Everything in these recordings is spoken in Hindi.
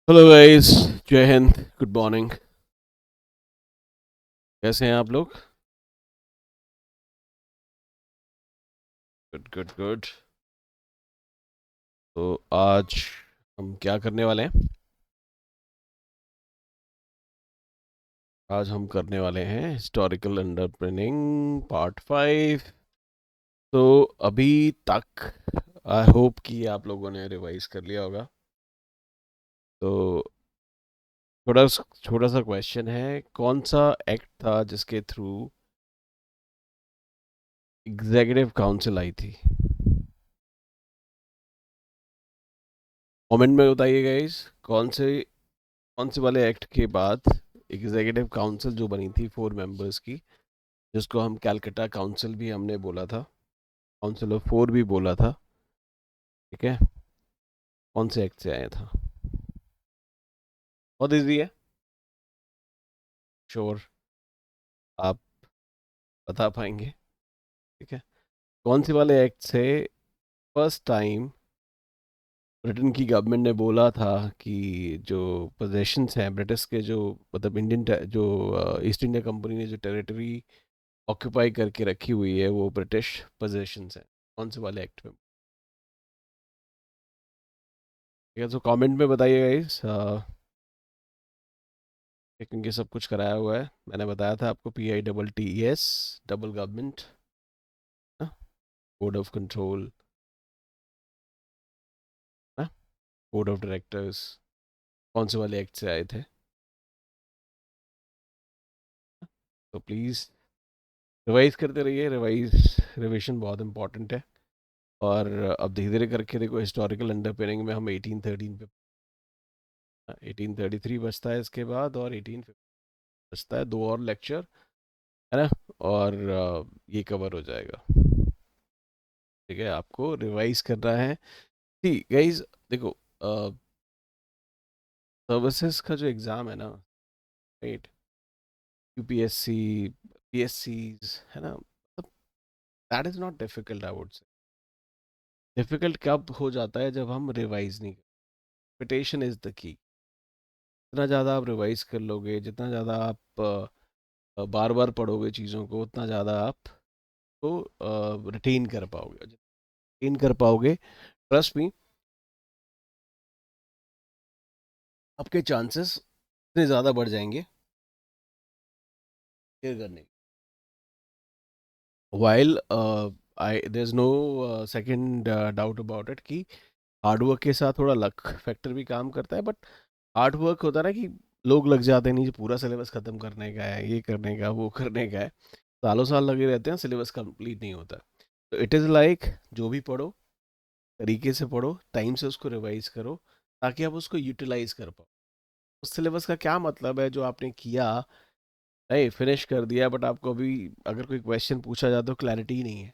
Hello guys. जय हिंद। Good morning. कैसे हैं आप लोग? Good good good. तो आज हम क्या करने वाले हैं? आज हम करने वाले हैं हिस्टोरिकल अंडरपिनिंग पार्ट 5। तो अभी तक आई होप कि आप लोगों ने रिवाइज कर लिया होगा। तो छोटा सा क्वेश्चन है, कौन सा एक्ट था जिसके थ्रू एग्जीक्यूटिव काउंसिल आई थी? कमेंट में बताइए गाइस। कौन से वाले एक्ट के बाद एग्जीक्यूटिव काउंसिल जो बनी थी 4 मेंबर्स की, जिसको हम कैलकटा काउंसिल भी हमने बोला था, काउंसिल ऑफ 4 भी बोला था, ठीक है? कौन से एक्ट से आया था? बहुत ईजी है। श्योर आप बता पाएंगे? ठीक है। कौन से वाले एक्ट से फर्स्ट टाइम ब्रिटेन की गवर्नमेंट ने बोला था कि जो पोजेशंस हैं ब्रिटिश के, जो मतलब जो ईस्ट इंडिया कंपनी ने जो टेरिटरी ऑक्यूपाई करके रखी हुई है वो ब्रिटिश पोजेशंस हैं? कौन से वाले एक्ट में? ठीक है, तो कमेंट में बताइएगा इस क्योंकि सब कुछ कराया हुआ है। मैंने बताया था आपको, PITTES, double government, board of control, board of directors, कौन से वाले एक्ट से आए थे? तो प्लीज़ रिवाइज करते रहिए। रिविजन बहुत इंपॉर्टेंट है। और अब धीरे धीरे करके देखो, हिस्टोरिकल अंडरपिनिंग में हम 1813 पे, 1833 बचता है इसके बाद, और 1850 बचता है। 2 और लेक्चर है ना, और ये कवर हो जाएगा। ठीक है, आपको रिवाइज करना है। ठीक गाइज, देखो, सर्विसेज का जो एग्ज़ाम है ना, राइट, UPSC, PSC, है ना, that is not difficult, I would say. Difficult कब हो जाता है? जब हम रिवाइज नहीं करते। Repetition is the key. जितना ज़्यादा आप रिवाइज कर लोगे, जितना ज़्यादा आप बार बार पढ़ोगे चीज़ों को, उतना ज़्यादा आप तो रिटेन कर पाओगे। रिटेन कर पाओगे, ट्रस्ट मी, आपके चांसेस इतने ज़्यादा बढ़ जाएंगे क्लियर करने। While I there is no second doubt about it कि हार्ड वर्क के साथ थोड़ा लक फैक्टर भी काम करता है, बट हार्ड वर्क होता है ना कि लोग लग जाते हैं, नहीं जी पूरा सिलेबस खत्म करने का है, ये करने का, वो करने का है, सालों साल लगे रहते हैं, सिलेबस कंप्लीट नहीं होता। तो इट इज़ लाइक, जो भी पढ़ो तरीके से पढ़ो, टाइम से उसको रिवाइज करो, ताकि आप उसको यूटिलाइज कर पाओ। उस सिलेबस का क्या मतलब है जो आपने किया, नहीं फिनिश कर दिया, बट आपको अभी अगर कोई क्वेश्चन पूछा जाए तो क्लैरिटी ही नहीं है।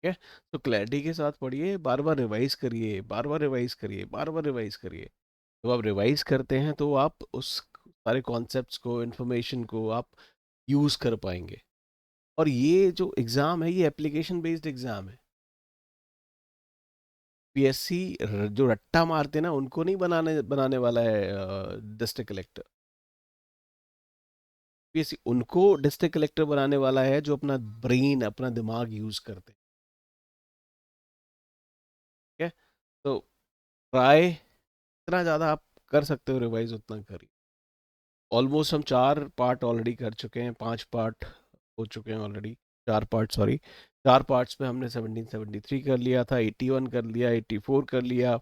ठीक है, तो क्लैरिटी के साथ पढ़िए, बार बार रिवाइज करिए, बार बार रिवाइज करिए, बार बार रिवाइज करिए। तो आप रिवाइज करते हैं तो आप उस सारे कॉन्सेप्ट्स को, इन्फॉर्मेशन को आप यूज़ कर पाएंगे। और ये जो एग्ज़ाम है, ये एप्लीकेशन बेस्ड एग्ज़ाम है। PSC जो रट्टा मारते हैं ना, उनको नहीं बनाने बनाने वाला है डिस्ट्रिक्ट कलेक्टर। PSC उनको डिस्ट्रिक्ट कलेक्टर बनाने वाला है जो अपना ब्रेन, अपना दिमाग यूज़ करते हैं। ठीक है, तो ट्राई, जितना ज़्यादा आप कर सकते हो रिवाइज उतना करिए। ऑलमोस्ट हम 4 पार्ट ऑलरेडी कर चुके हैं, 5 पार्ट हो चुके हैं ऑलरेडी। 4 पार्ट, सॉरी, 4 पार्ट्स में हमने 1773 कर लिया था, 81 कर लिया, 84 कर लिया,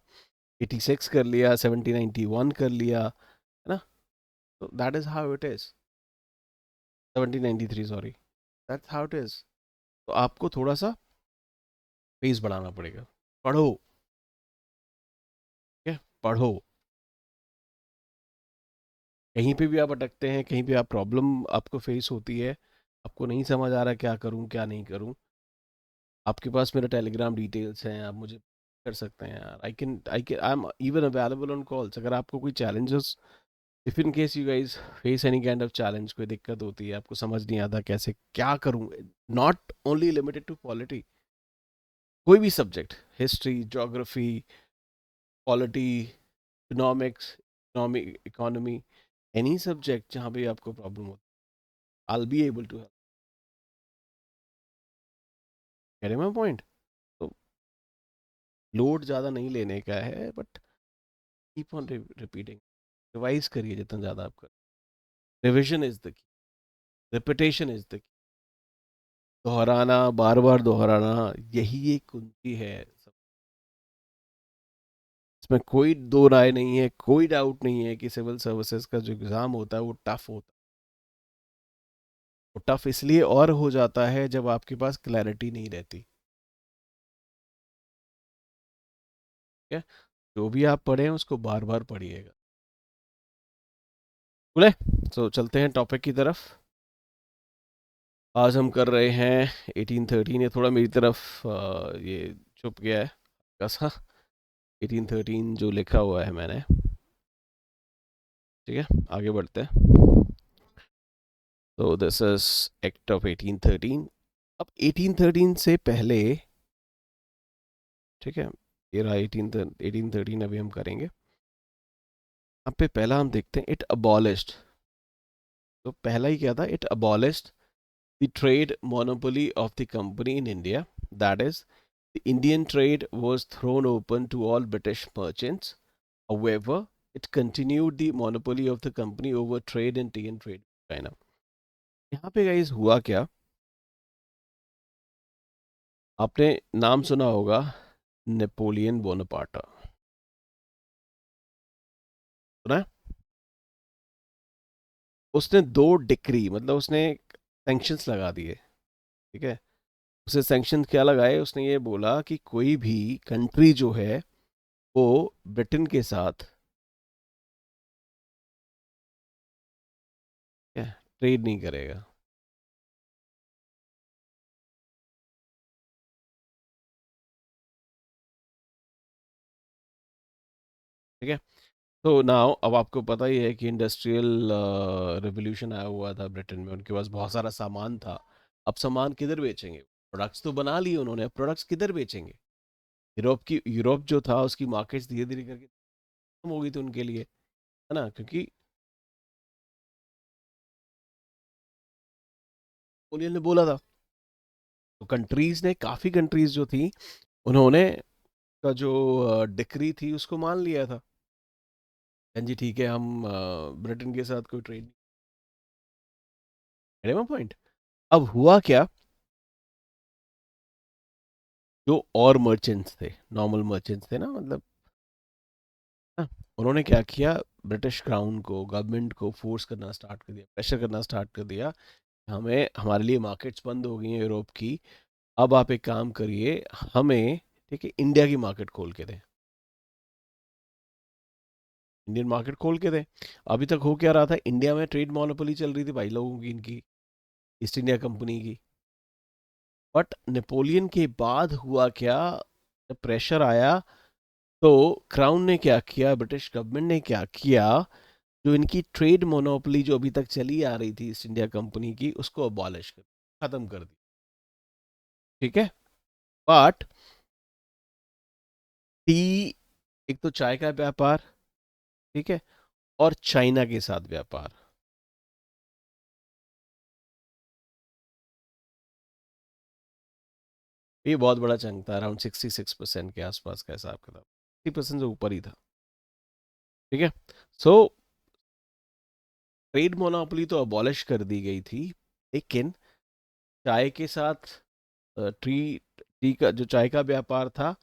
86 कर लिया, 1791 कर लिया, है ना? तो that is how it is. 1793, sorry, that's how it is. तो आपको थोड़ा सा पेस बढ़ाना पड़ेगा। पढ़ो, ठीक है, पढ़ो। कहीं पे भी आप अटकते हैं, कहीं पे आप प्रॉब्लम आपको फेस होती है, आपको नहीं समझ आ रहा क्या करूं क्या नहीं करूं, आपके पास मेरा टेलीग्राम डिटेल्स हैं, आप मुझे कर सकते हैं यार। I am even available on calls. अगर आपको कोई challenges, if in case you guys face any kind of challenge, कोई दिक्कत होती है, आपको समझ नहीं आता कैसे क्या करूं, not only limited to polity, कोई भी subject, history, geography, polity, economics, economy, any subject जहाँ पे आपको प्रॉब्लम हो, I be able to help. Getting my point? तो लोड ज़्यादा नहीं लेने का है, but keep on repeating, revise करिए जितना ज़्यादा आप कर। Revision is the key, repetition is the key. दोहराना, बार बार दोहराना, यही एक कुंजी है सब। इसमें कोई दो राय नहीं है, कोई डाउट नहीं है कि सिविल सर्विसेज का जो एग्ज़ाम होता है वो टफ होता है। वो टफ इसलिए और हो जाता है जब आपके पास क्लैरिटी नहीं रहती। ठीक है, जो भी आप पढ़ें उसको बार बार पढ़िएगा। बोले, तो चलते हैं टॉपिक की तरफ। आज हम कर रहे हैं 1813। ये थोड़ा मेरी तरफ ये छुप गया है कैसा, 1813 जो लिखा हुआ है मैंने। ठीक है, आगे बढ़ते हैं। तो दिस इज एक्ट ऑफ 1813। अब 1813 से पहले, ठीक है, ये रहा 1813 अभी हम करेंगे। अब पे पहला हम देखते हैं, इट अबॉलिश्ड। तो पहला ही क्या था, it abolished the trade monopoly of the company in India, that is the Indian trade was thrown open to all British merchants. However, it continued the monopoly of the company over trade and tea and trade with China. यहाँ पे गाइस हुआ क्या, आपने नाम सुना होगा नेपोलियन बोनापार्ट, सुना है? उसने दो डिक्री, मतलब उसने सैंक्शंस लगा दिए। ठीक है, उसे सैंक्शन क्या लगाए, उसने ये बोला कि कोई भी कंट्री जो है वो ब्रिटेन के साथ ट्रेड नहीं करेगा। ठीक है, तो नाउ अब आपको पता ही है कि इंडस्ट्रियल रिवोल्यूशन आया हुआ था ब्रिटेन में, उनके पास बहुत सारा सामान था। अब सामान किधर बेचेंगे? प्रोडक्ट्स तो बना लिए उन्होंने, अब प्रोडक्ट्स किधर बेचेंगे? यूरोप जो था उसकी मार्केट्स धीरे धीरे करके खत्म हो गई थी उनके लिए, है ना, क्योंकि नेपोलियन ने बोला था। तो कंट्रीज ने, काफ़ी कंट्रीज जो थी, उन्होंने का जो डिक्री थी उसको मान लिया था। हाँ जी, ठीक है, हम ब्रिटेन के साथ कोई ट्रेड नहीं, पॉइंट। अब हुआ क्या, जो और मर्चेंट्स थे, नॉर्मल मर्चेंट्स थे ना, मतलब ना, उन्होंने क्या किया, ब्रिटिश क्राउन को, गवर्नमेंट को फोर्स करना स्टार्ट कर दिया, प्रेशर करना स्टार्ट कर दिया। हमें, हमारे लिए मार्केट्स बंद हो गई हैं यूरोप की, अब आप एक काम करिए, हमें, ठीक है, इंडिया की मार्केट खोल के दें, इंडियन मार्केट खोल के दें। अभी तक हो क्या रहा था, इंडिया में ट्रेड मोनोपोली चल रही थी भाई लोगों की, इनकी ईस्ट इंडिया कंपनी की। बट नेपोलियन के बाद हुआ क्या, जब प्रेशर आया तो क्राउन ने क्या किया, ब्रिटिश गवर्नमेंट ने क्या किया, जो इनकी ट्रेड मोनोपोली जो अभी तक चली आ रही थी ईस्ट इंडिया कंपनी की, उसको अबॉलिश कर, खत्म कर दी। ठीक है, बट टी, एक तो चाय का व्यापार, ठीक है, और चाइना के साथ व्यापार, ये बहुत बड़ा चंक था, अराउंड 66% के आसपास का हिसाब किताब, 60% से ऊपर ही था। ठीक है, सो ट्रेड मोनोपोली तो अबॉलिश कर दी गई थी, लेकिन चाय के साथ टी टी का जो चाय का व्यापार था,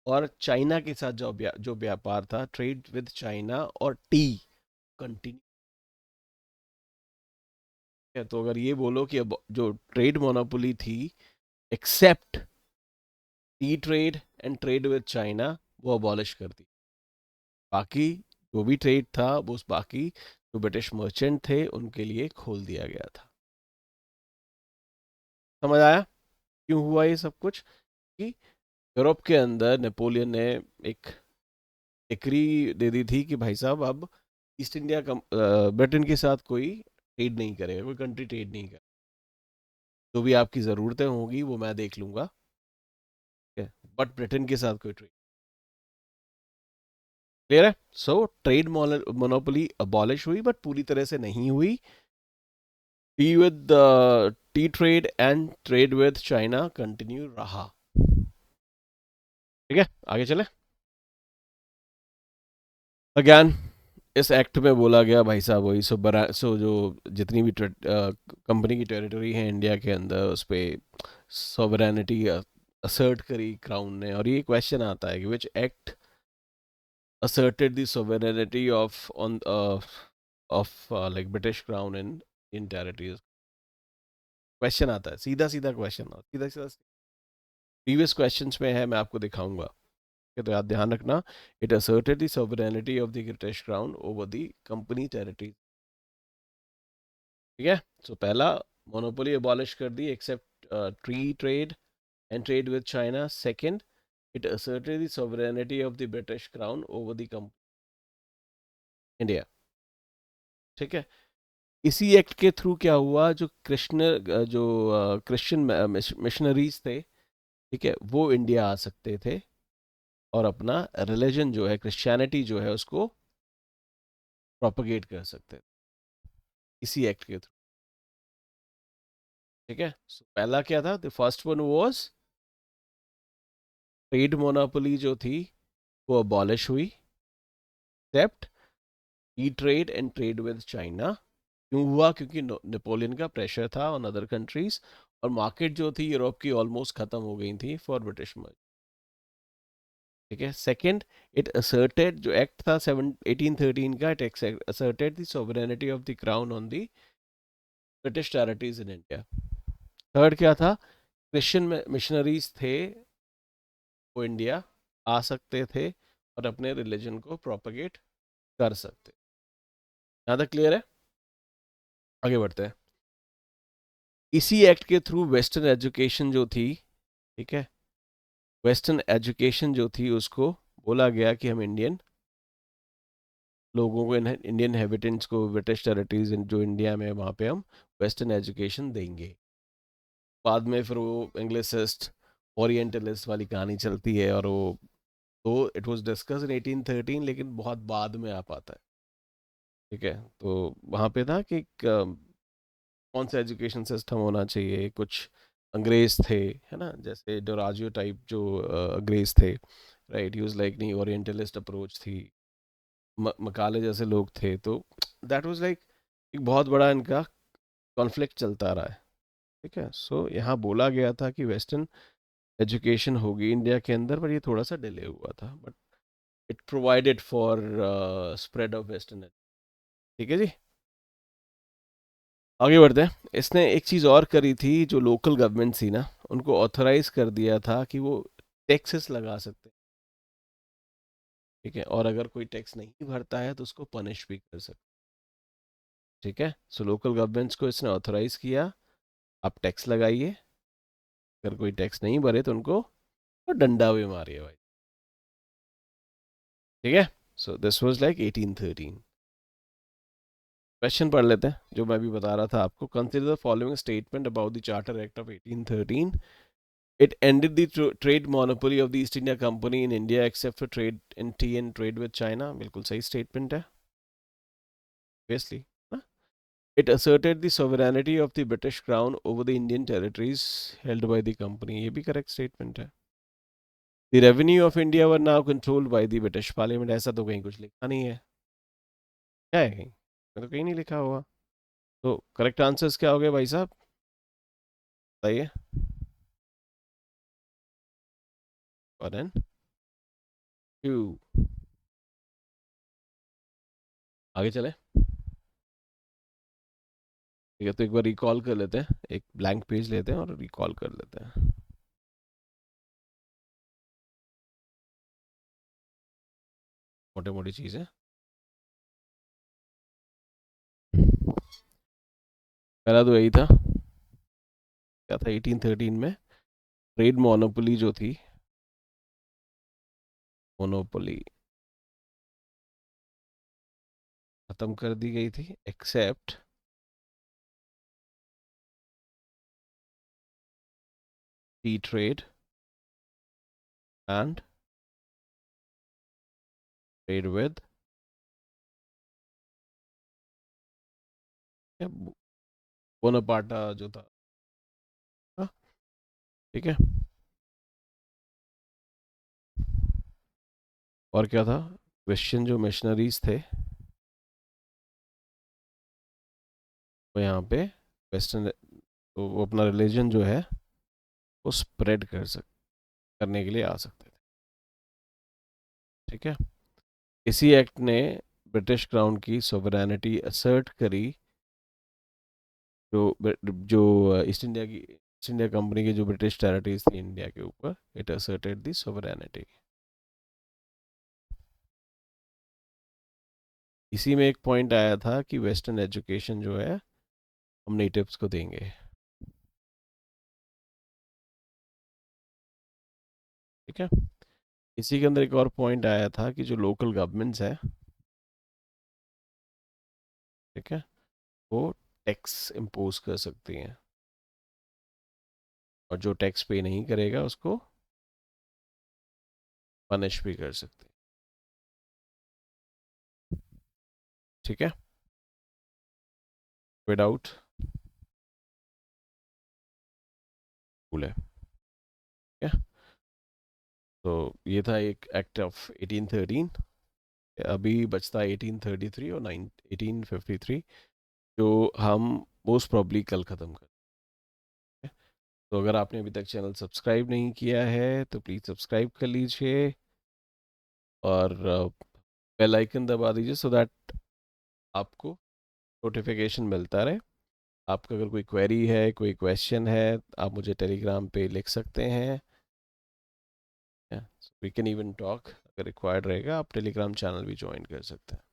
और चाइना के साथ जो व्यापार था, ट्रेड विद चाइना और टी कंटिन्यू है। तो अगर ये बोलो कि अब जो ट्रेड मोनोपोली थी, except tea trade and trade with China, वो अबॉलिश कर दी। बाकी जो भी ट्रेड था, वो उस बाकी जो ब्रिटिश मर्चेंट थे उनके लिए खोल दिया गया था। समझ आया क्यों हुआ ये सब कुछ? कि यूरोप के अंदर नेपोलियन ने एक डिक्री दे दी थी कि भाई साहब, अब ईस्ट इंडिया ब्रिटेन के साथ कोई ट्रेड नहीं करेगा, कोई कंट्री ट्रेड नहीं करेगा, जो भी आपकी ज़रूरतें होंगी वो मैं देख लूंगा, ठीक है, बट ब्रिटेन के साथ कोई ट्रेड। क्लियर है? सो ट्रेड मोनोपोली अबॉलिश हुई बट पूरी तरह से नहीं हुई. T with T trade and trade with China continue रहा. ठीक है, आगे चले. अगैन इस एक्ट में बोला गया भाई साहब वही सो जो जितनी भी कंपनी की टेरिटरी है इंडिया के अंदर उस पर सॉवरेनिटी असर्ट करी क्राउन ने. और ये क्वेश्चन आता है कि which act asserted the sovereignty of like British crown in territories. Question आता है, सीधा सीधा क्वेश्चन, सीधा सीधा प्रीवियस क्वेश्चंस में है, मैं आपको दिखाऊंगा. तो याद ध्यान रखना. It asserted the sovereignty of the British crown over the company territories. ठीक है. सो पहला, मोनोपोली अबॉलिश कर दी except free trade and trade with China. Second, it asserted the sovereignty of the British crown over the India. ठीक है. इसी एक्ट के थ्रू क्या हुआ, जो क्रिश्चियन मिशनरीज थे, ठीक है, वो इंडिया आ सकते थे और अपना रिलीजन जो है, क्रिश्चियनिटी जो है, उसको प्रोपगेट कर सकते थे इसी एक्ट के थ्रू. ठीक है. पहला क्या था, the first one was trade monopoly जो थी वो अबॉलिश हुई, except tea trade and trade with China. क्यों हुआ? क्योंकि नेपोलियन का प्रेशर था ऑन अदर कंट्रीज और मार्केट जो थी यूरोप की ऑलमोस्ट खत्म हो गई थी फॉर ब्रिटिश. ठीक है. सेकंड, इट असर्टेड, जो एक्ट था 1813 का, it asserted the sovereignty of the crown on the British territories in India. Third क्या था, क्रिश्चियन मिशनरीज थे वो इंडिया आ सकते थे और अपने रिलीजन को प्रोपगेट कर सकते. यहाँ तक क्लियर है? आगे बढ़ते हैं. इसी एक्ट के थ्रू वेस्टर्न एजुकेशन जो थी, ठीक है, वेस्टर्न एजुकेशन जो थी उसको बोला गया कि हम इंडियन लोगों को, इंडियन हैबिटेंट्स को, ब्रिटिश टेरिटरीज जो इंडिया में, वहाँ पे हम वेस्टर्न एजुकेशन देंगे. बाद में फिर वो इंग्लिसिस्ट ओरिएंटलिस्ट वाली कहानी चलती है और वो, तो इट वाज डिस्कस इन 1813 लेकिन बहुत बाद में आ पाता है. ठीक है. तो वहाँ पे था कि कौन सा एजुकेशन सिस्टम होना चाहिए. कुछ अंग्रेज थे, है ना, जैसे डोराजियो टाइप जो अंग्रेज थे, राइट, यूज लाइक नहीं, ओरिएंटलिस्ट अप्रोच थी, मकाले जैसे लोग थे. तो दैट वाज लाइक एक बहुत बड़ा इनका कॉन्फ्लिक्ट चलता रहा है. ठीक है. सो यहाँ बोला गया था कि वेस्टर्न एजुकेशन होगी इंडिया के अंदर, पर ये थोड़ा सा डिले हुआ था, but it provided for spread of western. ठीक है जी. आगे बढ़ते हैं. इसने एक चीज़ और करी थी, जो लोकल गवर्नमेंट थी ना, उनको ऑथराइज कर दिया था कि वो टैक्सेस लगा सकते हैं. ठीक है. और अगर कोई टैक्स नहीं भरता है तो उसको पनिश भी कर सकते. ठीक है. सो लोकल गवर्नमेंट्स को इसने ऑथराइज किया, आप टैक्स लगाइए, अगर कोई टैक्स नहीं भरे तो उनको तो डंडा भी मारिए भाई. ठीक है. So this was like 1813. Question पढ़ लेते हैं जो मैं भी बता रहा था आपको. Consider the following statement about the charter act of 1813. It ended the trade monopoly of the East India Company in India except for trade in tea and trade with China. बिल्कुल सही स्टेटमेंट है, obviously. It asserted the sovereignty of the British Crown over the Indian territories held by the company. ये भी करेक्ट स्टेटमेंट है. The revenue of India were now controlled by the British Parliament. ऐसा तो कहीं कुछ लिखा नहीं है. क्या है कहीं? मैं तो कहीं नहीं लिखा हुआ. तो करेक्ट आंसर्स क्या हो गए भाई साहब, बताइए. One and two. आगे चले. ठीक है. तो एक बार रिकॉल कर लेते हैं, एक ब्लैंक पेज लेते हैं और रिकॉल कर लेते हैं. मोटे मोटी चीज़ है. पहला तो यही था, क्या था 1813 में, ट्रेड मोनोपोली जो थी, मोनोपोली खत्म कर दी गई थी except tea trade and trade with बोनापार्टा जो था। हाँ, ठीक है। और क्या था? क्रिश्चियन जो मिशनरीज थे वो यहाँ पे वेस्टर्न, तो वो अपना रिलीजन जो है वो स्प्रेड करने के लिए आ सकते थे। ठीक है। इसी एक्ट ने ब्रिटिश क्राउन की सोवरेनिटी असर्ट करी, जो ईस्ट इंडिया कंपनी की जो ब्रिटिश टेरिटरीज थी इंडिया के ऊपर, इट असर्टेड दी सोवरेनिटी। इसी में एक पॉइंट आया था कि वेस्टर्न एजुकेशन जो है हम नेटिव्स को देंगे। ठीक है। इसी के अंदर एक और पॉइंट आया था कि जो लोकल गवर्नमेंट्स है, ठीक है, वो टैक्स इम्पोज कर सकती हैं, और जो टैक्स पे नहीं करेगा उसको पनिश भी कर सकते हैं। ठीक है। विदाउट रूल है। ठीक है। तो ये था एक एक्ट ऑफ 1813। अभी बचता है 1833 और 1853, जो हम मोस्ट प्रॉब्ली कल ख़त्म करें। तो अगर आपने अभी तक चैनल सब्सक्राइब नहीं किया है तो प्लीज़ सब्सक्राइब कर लीजिए, और बेल आइकन दबा दीजिए, सो दैट आपको नोटिफिकेशन मिलता रहे। आपका अगर कोई क्वेरी है, कोई क्वेश्चन है, आप मुझे टेलीग्राम पे लिख सकते हैं। वी कैन इवन टॉक, अगर रिक्वायर्ड रहेगा आप टेलीग्राम चैनल भी ज्वाइन कर सकते हैं।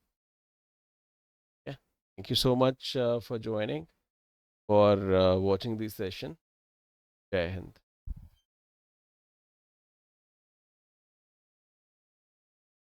Thank you so much for joining, for watching this session. जय हिंद।